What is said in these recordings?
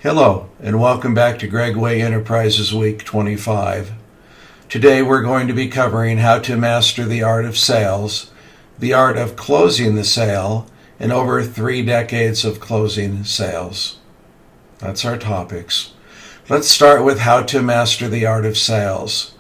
Hello, and welcome back to Greg Way Enterprises Week 25. Today we're going to be covering how to master the art of sales, the art of closing the sale, and over 3 decades of closing sales. That's our topics. Let's start with how to master the art of sales.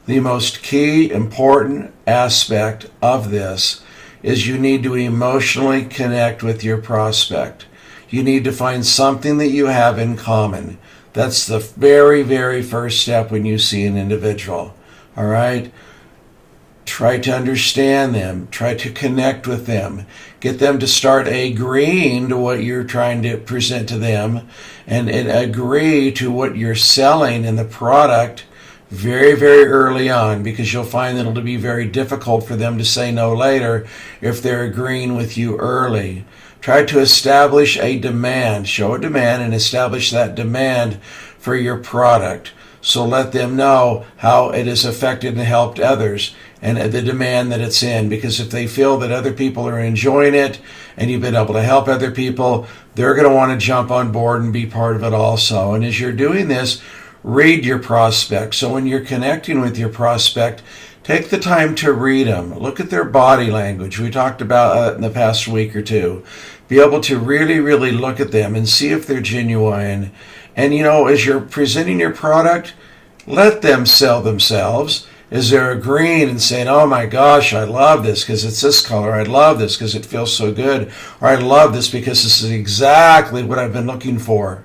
The most key, important aspect of this is you need to emotionally connect with your prospect. You need to find something that you have in common. That's the very, very first step when you see an individual. All right? Try to understand them. Try to connect with them. Get them to start agreeing to what you're trying to present to them and agree to what you're selling in the product very, very early on, because you'll find that it'll be very difficult for them to say no later if they're agreeing with you early. Try to establish a demand, show a demand and establish that demand for your product. So let them know how it has affected and helped others and the demand that it's in. Because if they feel that other people are enjoying it and you've been able to help other people, they're going to want to jump on board and be part of it also. And as you're doing this, read your prospect. So when you're connecting with your prospect, take the time to read them. Look at their body language. We talked about that in the past week or two. Be able to really, really look at them and see if they're genuine. And, as you're presenting your product, let them sell themselves as they're agreeing and saying, oh my gosh, I love this because it's this color. I love this because it feels so good. Or I love this because this is exactly what I've been looking for.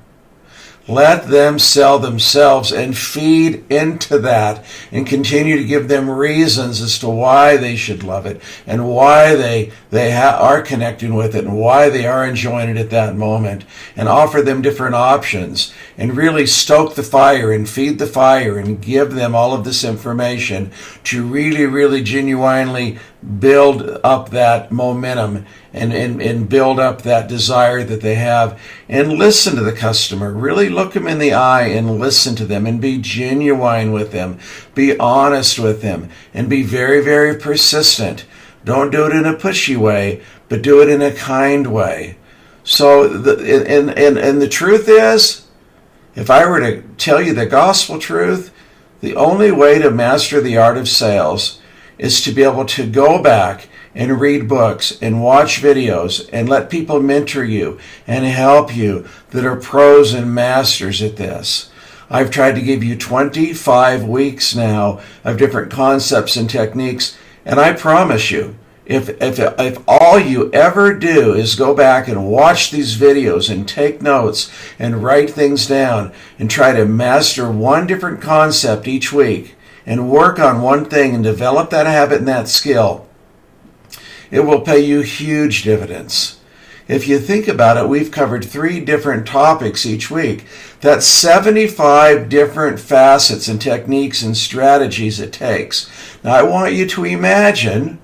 Let them sell themselves and feed into that and continue to give them reasons as to why they should love it and why they are connecting with it and why they are enjoying it at that moment, and offer them different options and really stoke the fire and feed the fire and give them all of this information to really, really genuinely build up that momentum and build up that desire that they have. And listen to the customer. Really look them in the eye and listen to them and be genuine with them. Be honest with them and be very, very persistent. Don't do it in a pushy way, but do it in a kind way. So the truth is, if I were to tell you the gospel truth, the only way to master the art of sales is to be able to go back and read books and watch videos and let people mentor you and help you that are pros and masters at this. I've tried to give you 25 weeks now of different concepts and techniques, and I promise you, if all you ever do is go back and watch these videos and take notes and write things down and try to master one different concept each week and work on one thing and develop that habit and that skill, it will pay you huge dividends. If you think about it, we've covered 3 different topics each week. That's 75 different facets and techniques and strategies it takes. Now, I want you to imagine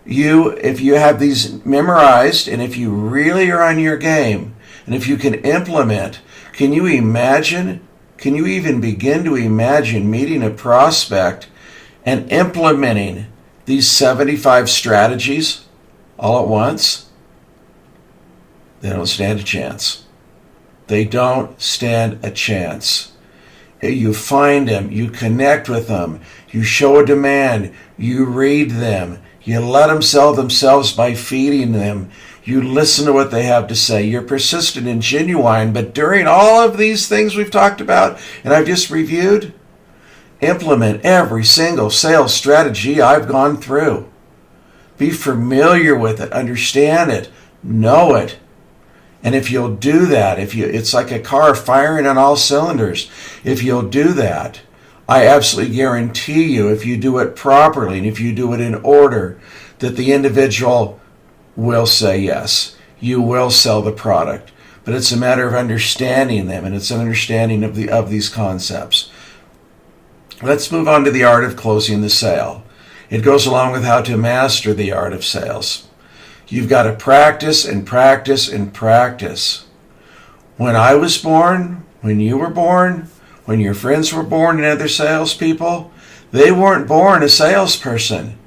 if you have these memorized and if you really are on your game and if you can implement, can you even begin to imagine meeting a prospect and implementing these 75 strategies all at once? They don't stand a chance. They don't stand a chance. You find them, you connect with them, you show a demand, you read them, you let them sell themselves by feeding them, you listen to what they have to say, you're persistent and genuine, but during all of these things we've talked about and I've just reviewed, implement every single sales strategy I've gone through. Be familiar with it, understand it, know it. And if you'll do that, it's like a car firing on all cylinders. If you'll do that, I absolutely guarantee you, if you do it properly and if you do it in order, that the individual will say yes. You will sell the product. But it's a matter of understanding them, and it's an understanding of these concepts. Let's move on to the art of closing the sale. It goes along with how to master the art of sales. You've got to practice and practice and practice. When I was born, when you were born, when your friends were born and other salespeople, they weren't born a salesperson.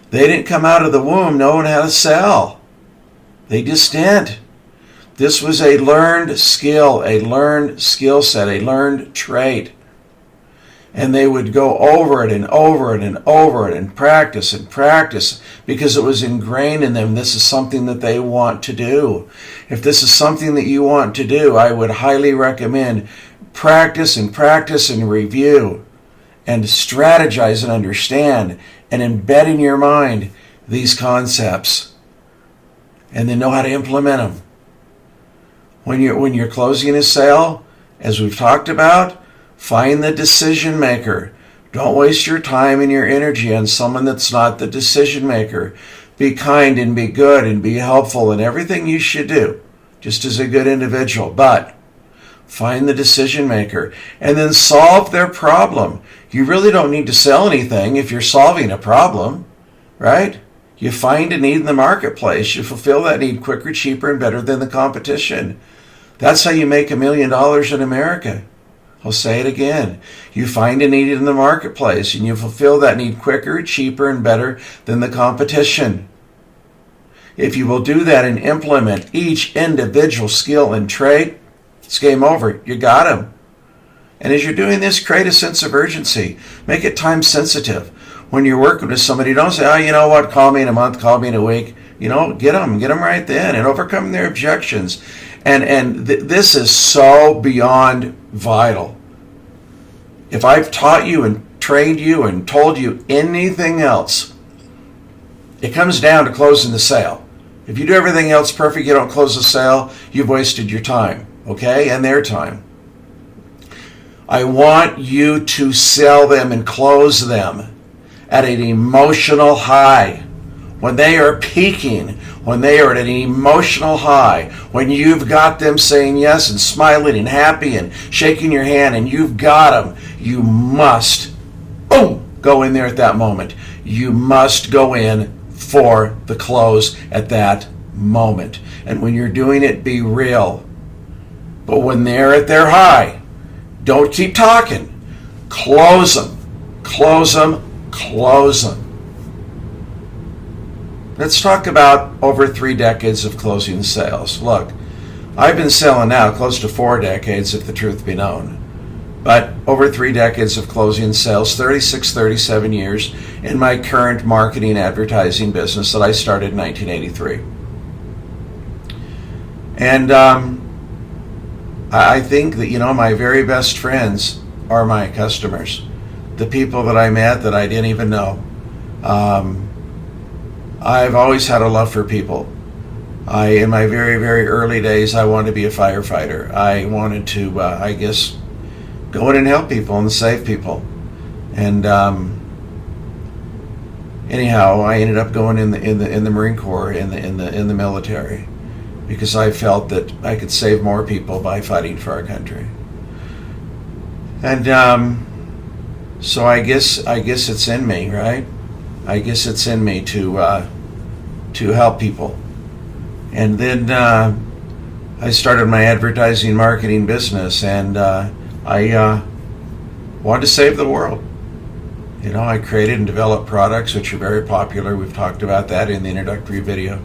They didn't come out of the womb knowing how to sell. They just didn't. This was a learned skill, a learned skill set, a learned trait. And they would go over it and over it and over it and practice because it was ingrained in them. This is something that they want to do. If this is something that you want to do, I would highly recommend practice and review and strategize and understand and embed in your mind these concepts and then know how to implement them. When you're closing a sale, as we've talked about, find the decision maker. Don't waste your time and your energy on someone that's not the decision maker. Be kind and be good and be helpful in everything you should do, just as a good individual. But find the decision maker and then solve their problem. You really don't need to sell anything if you're solving a problem, right? You find a need in the marketplace. You fulfill that need quicker, cheaper, and better than the competition. That's how you make $1 million in America. I'll say it again. You find a need in the marketplace and you fulfill that need quicker, cheaper, and better than the competition. If you will do that and implement each individual skill and trait, it's game over. You got them. And as you're doing this, create a sense of urgency. Make it time sensitive. When you're working with somebody, don't say, oh, you know what, call me in a month, call me in a week. Get them right then and overcome their objections. And this is so beyond vital. If I've taught you and trained you and told you anything else, it comes down to closing the sale. If you do everything else perfect, you don't close the sale, you've wasted your time, okay, and their time. I want you to sell them and close them at an emotional high. When they are peaking, when they are at an emotional high, when you've got them saying yes and smiling and happy and shaking your hand and you've got them, you must, boom, go in there at that moment. You must go in for the close at that moment. And when you're doing it, be real. But when they're at their high, don't keep talking. Close them. Close them. Close them. Let's talk about over 3 decades of closing sales. Look, I've been selling now close to 4 decades, if the truth be known. But over 3 decades of closing sales, 36, 37 years in my current marketing advertising business that I started in 1983. And I think that, my very best friends are my customers. The people that I met that I didn't even know. I've always had a love for people. In my very, very early days, I wanted to be a firefighter. I wanted to, go in and help people and save people. And anyhow, I ended up going in the Marine Corps, in the military, because I felt that I could save more people by fighting for our country. And so I guess it's in me, right? I guess it's in me to help people. And then I started my advertising marketing business, and I wanted to save the world. I created and developed products which are very popular. We've talked about that in the introductory video,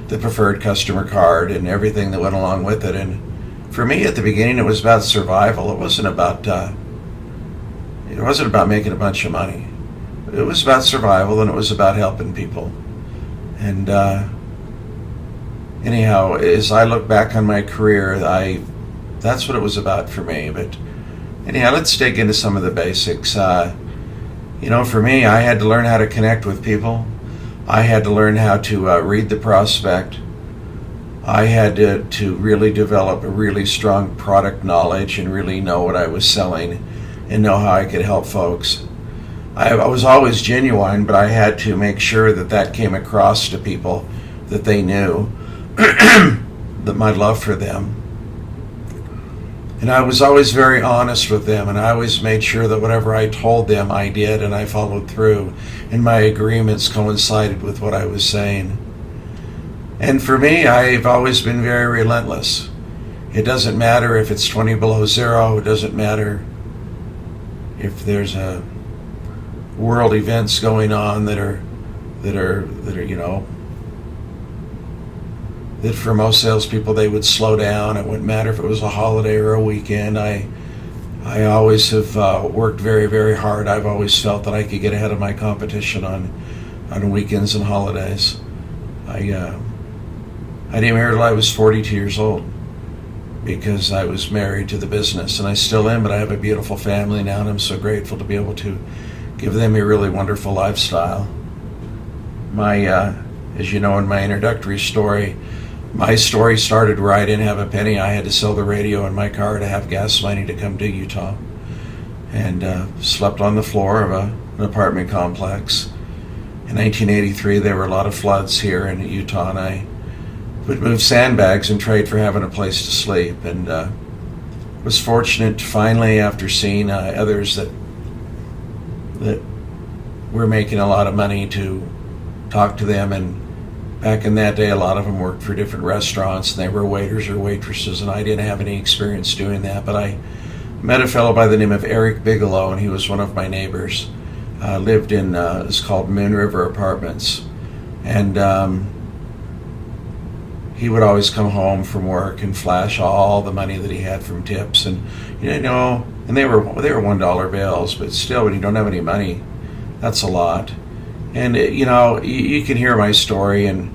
the preferred customer card and everything that went along with it. And for me, at the beginning, it was about survival. It wasn't about making a bunch of money. It was about survival, and it was about helping people. And anyhow, as I look back on my career, that's what it was about for me. But anyhow, let's dig into some of the basics. For me, I had to learn how to connect with people. I had to learn how to read the prospect. I had to really develop a really strong product knowledge and really know what I was selling and know how I could help folks. I was always genuine, but I had to make sure that came across to people, that they knew that my love for them. And I was always very honest with them, and I always made sure that whatever I told them, I did, and I followed through, and my agreements coincided with what I was saying. And for me, I've always been very relentless. It doesn't matter if it's 20 below zero. It doesn't matter if there's a world events going on that are that for most salespeople they would slow down. It wouldn't matter if it was a holiday or a weekend. I always have worked very, very hard. I've always felt that I could get ahead of my competition on weekends and holidays. I didn't marry till I was 42 years old because I was married to the business, and I still am, but I have a beautiful family now, and I'm so grateful to be able to give them a really wonderful lifestyle. As you know in my introductory story, my story started where I didn't have a penny. I had to sell the radio in my car to have gas money to come to Utah, and slept on the floor of an apartment complex. In 1983, there were a lot of floods here in Utah, and I would move sandbags and trade for having a place to sleep. And was fortunate finally, after seeing others that were making a lot of money, to talk to them. And back in that day, a lot of them worked for different restaurants, and they were waiters or waitresses, and I didn't have any experience doing that. But I met a fellow by the name of Eric Bigelow, and he was one of my neighbors. Lived in, it's called Moon River Apartments. And he would always come home from work and flash all the money that he had from tips. And, and they were $1 bills, but still, when you don't have any money, that's a lot. And you can hear my story in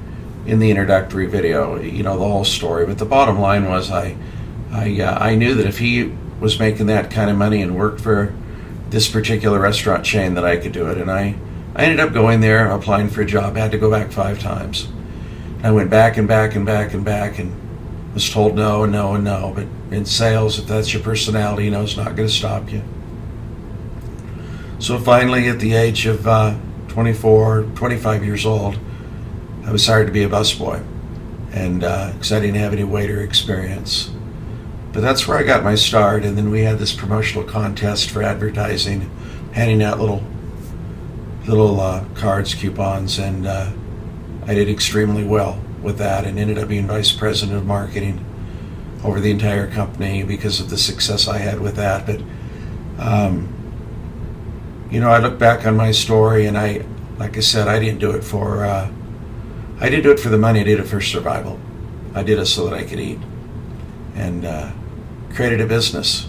the introductory video, the whole story. But the bottom line was, I knew that if he was making that kind of money and worked for this particular restaurant chain, that I could do it. And I ended up going there, applying for a job. I had to go back 5 times. I went back and back and back and back, and was told no and no and no. But in sales, if that's your personality, it's not going to stop you. So finally, at the age of 25 years old, I was hired to be a busboy, and because I didn't have any waiter experience. But that's where I got my start. And then we had this promotional contest for advertising, handing out little cards, coupons, and I did extremely well with that, and ended up being vice president of marketing over the entire company because of the success I had with that. But I look back on my story, and like I said, I didn't do it for the money. I did it for survival. I did it so that I could eat, and created a business,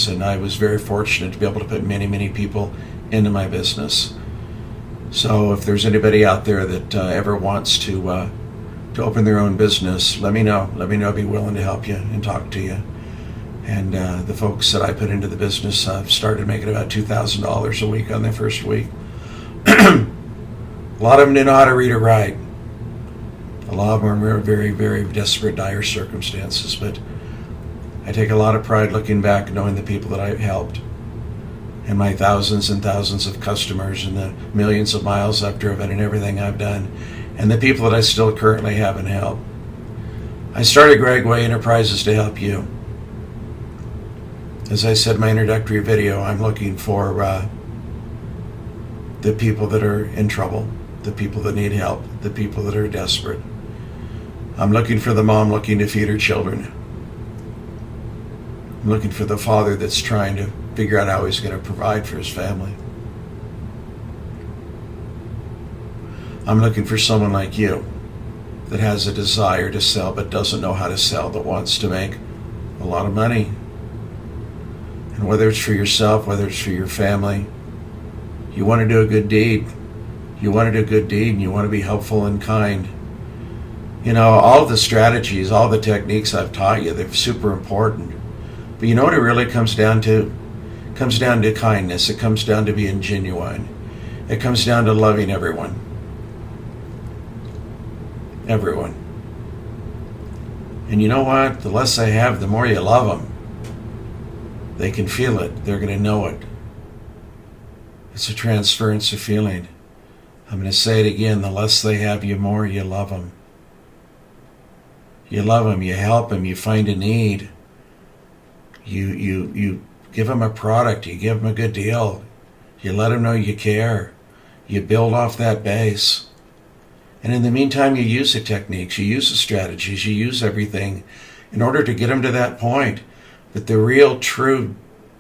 and I was very fortunate to be able to put many, many people into my business. So if there's anybody out there that ever wants to open their own business, let me know. I'd be willing to help you and talk to you. And the folks that I put into the business started making about $2,000 a week on their first week. A lot of them didn't know how to read or write. A lot of them were very, very desperate, dire circumstances. But I take a lot of pride looking back, knowing the people that I've helped, and my thousands and thousands of customers, and the millions of miles I've driven, and everything I've done, and the people that I still currently haven't helped. I started Greg Way Enterprises to help you. As I said in my introductory video, I'm looking for the people that are in trouble, the people that need help, the people that are desperate. I'm looking for the mom looking to feed her children. I'm looking for the father that's trying to figure out how he's going to provide for his family. I'm looking for someone like you that has a desire to sell but doesn't know how to sell, that wants to make a lot of money. And whether it's for yourself, whether it's for your family, you want to do a good deed. You want to do a good deed, and you want to be helpful and kind. All of the strategies, all the techniques I've taught you, they're super important. But you know what it really comes down to? It comes down to kindness. It comes down to being genuine. It comes down to loving everyone. Everyone. And you know what? The less they have, the more you love them. They can feel it. They're going to know it. It's a transference of feeling. I'm going to say it again. The less they have, the more you love them. You love them. You help them. You find a need. You give them a product. You give them a good deal. You let them know you care. You build off that base. And in the meantime, you use the techniques. You use the strategies. You use everything in order to get them to that point. But the real, true,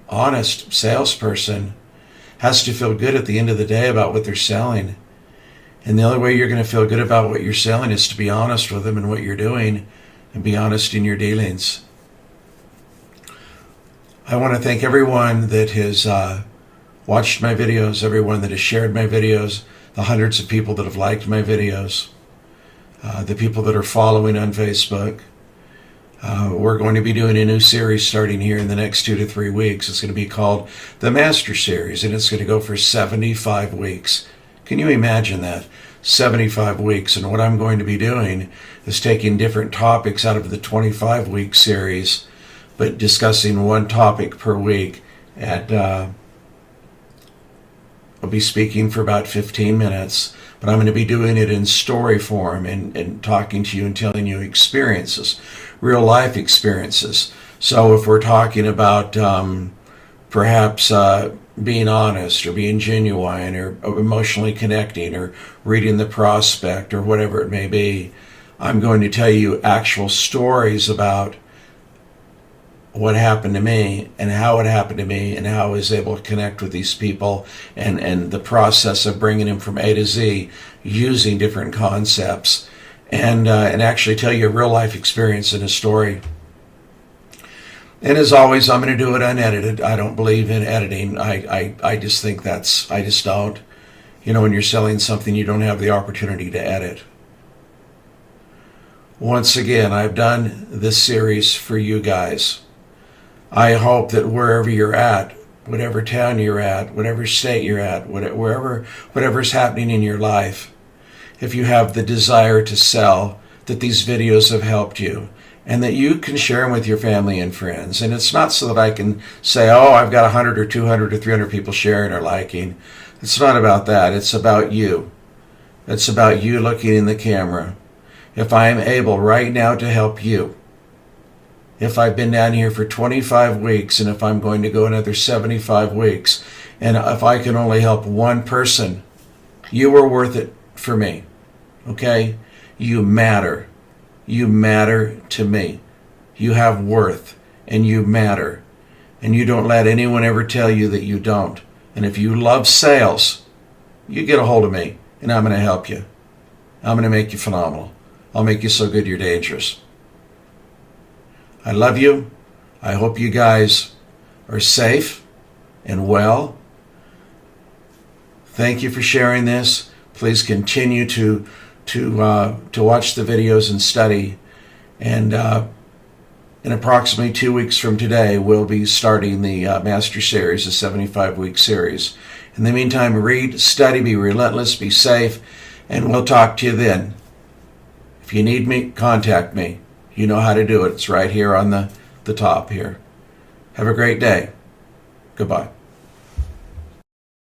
honest salesperson has to feel good at the end of the day about what they're selling. And the only way you're going to feel good about what you're selling is to be honest with them and what you're doing, and be honest in your dealings. I want to thank everyone that has watched my videos, everyone that has shared my videos, the hundreds of people that have liked my videos, the people that are following on Facebook. We're going to be doing a new series starting here in the next 2 to 3 weeks. It's going to be called the Master Series, and it's going to go for 75 weeks. Can you imagine that? 75 weeks. And what I'm going to be doing is taking different topics out of the 25-week series, but discussing one topic per week. I'll be speaking for about 15 minutes, but I'm going to be doing it in story form and talking to you and telling you experiences, real life experiences. So if we're talking about perhaps being honest or being genuine or emotionally connecting or reading the prospect or whatever it may be, I'm going to tell you actual stories about what happened to me and how it happened to me and how I was able to connect with these people and the process of bringing them from A to Z using different concepts and actually tell you a real life experience and a story. And as always, I'm going to do it unedited. I don't believe in editing. I just think I just don't. You know, when you're selling something, you don't have the opportunity to edit. Once again, I've done this series for you guys. I hope that wherever you're at, whatever town you're at, whatever state you're at, whatever's happening in your life, if you have the desire to sell, that these videos have helped you and that you can share them with your family and friends. And it's not so that I can say, oh, I've got 100 or 200 or 300 people sharing or liking. It's not about that. It's about you. It's about you looking in the camera. If I am able right now to help you, if I've been down here for 25 weeks and if I'm going to go another 75 weeks, and if I can only help one person, you are worth it for me. Okay? You matter. You matter to me. You have worth and you matter. And you don't let anyone ever tell you that you don't. And if you love sales, you get a hold of me and I'm going to help you. I'm going to make you phenomenal. I'll make you so good you're dangerous. I love you. I hope you guys are safe and well. Thank you for sharing this. Please continue to watch the videos and study. And in approximately 2 weeks from today, we'll be starting the Master Series, the 75-week series. In the meantime, read, study, be relentless, be safe, and we'll talk to you then. If you need me, contact me. You know how to do it. It's right here on the top here. Have a great day. Goodbye.